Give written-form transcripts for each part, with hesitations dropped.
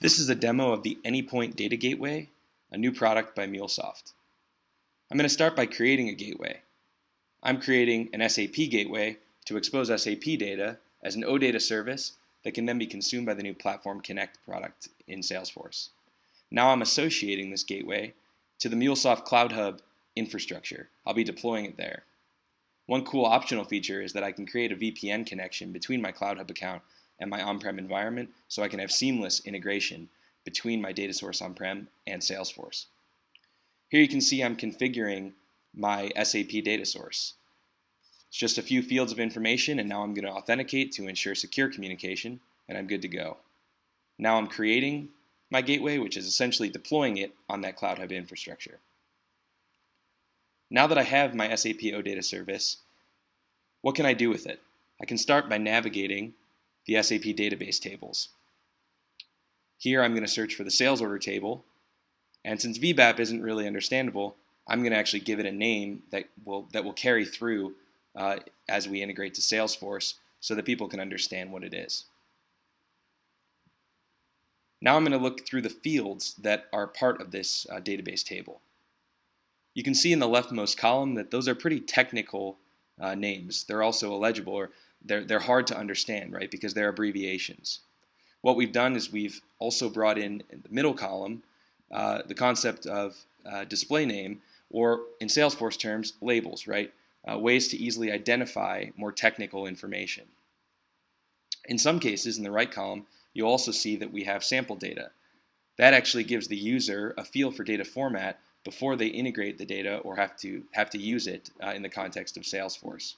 This is a demo of the Anypoint Data Gateway, a new product by MuleSoft. I'm going to start by creating a gateway. I'm creating an SAP gateway to expose SAP data as an OData service that can then be consumed by the new Platform Connect product in Salesforce. Now I'm associating this gateway to the MuleSoft Cloud Hub infrastructure. I'll be deploying it there. One cool optional feature is that I can create a VPN connection between my Cloud Hub account and my on-prem environment, so I can have seamless integration between my data source on-prem and Salesforce. Here you can see I'm configuring my SAP data source. It's just a few fields of information, and now I'm going to authenticate to ensure secure communication, and I'm good to go. Now I'm creating my gateway, which is essentially deploying it on that Cloud Hub infrastructure. Now that I have my SAP OData service, what can I do with it? I can start by navigating the SAP database tables. Here I'm going to search for the sales order table, and since VBAP isn't really understandable, I'm going to actually give it a name that will carry through as we integrate to Salesforce so that people can understand what it is. Now I'm going to look through the fields that are part of this database table. You can see in the leftmost column that those are pretty technical names. They're also illegible, or they're hard to understand, right, because they're abbreviations. What we've done is we've also brought in the middle column the concept of display name, or in Salesforce terms, labels, right? Ways to easily identify more technical information. In some cases, in the right column, you'll also see that we have sample data. That actually gives the user a feel for data format before they integrate the data or have to use it in the context of Salesforce.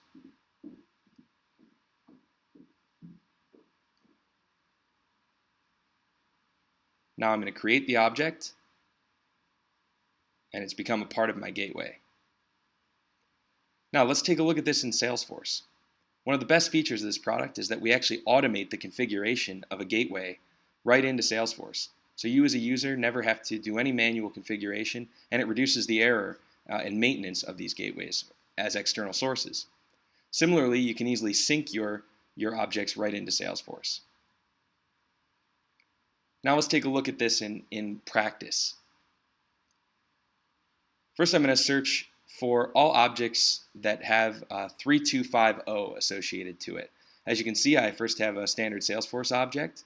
Now I'm going to create the object, and it's become a part of my gateway. Now let's take a look at this in Salesforce. One of the best features of this product is that we actually automate the configuration of a gateway right into Salesforce. So you as a user never have to do any manual configuration, and it reduces the error and maintenance of these gateways as external sources. Similarly, you can easily sync your objects right into Salesforce. Now let's take a look at this in practice. First, I'm going to search for all objects that have 3250 associated to it. As you can see, I first have a standard Salesforce object,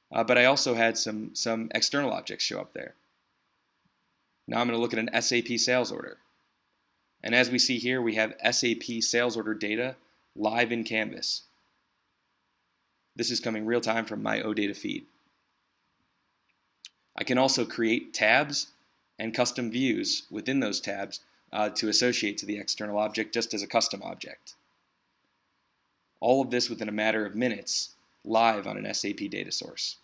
but I also had some external objects show up there. Now I'm going to look at an SAP sales order. And as we see here, we have SAP sales order data live in Canvas. This is coming real time from my OData feed. I can also create tabs and custom views within those tabs to associate to the external object just as a custom object. All of this within a matter of minutes, live on an SAP data source.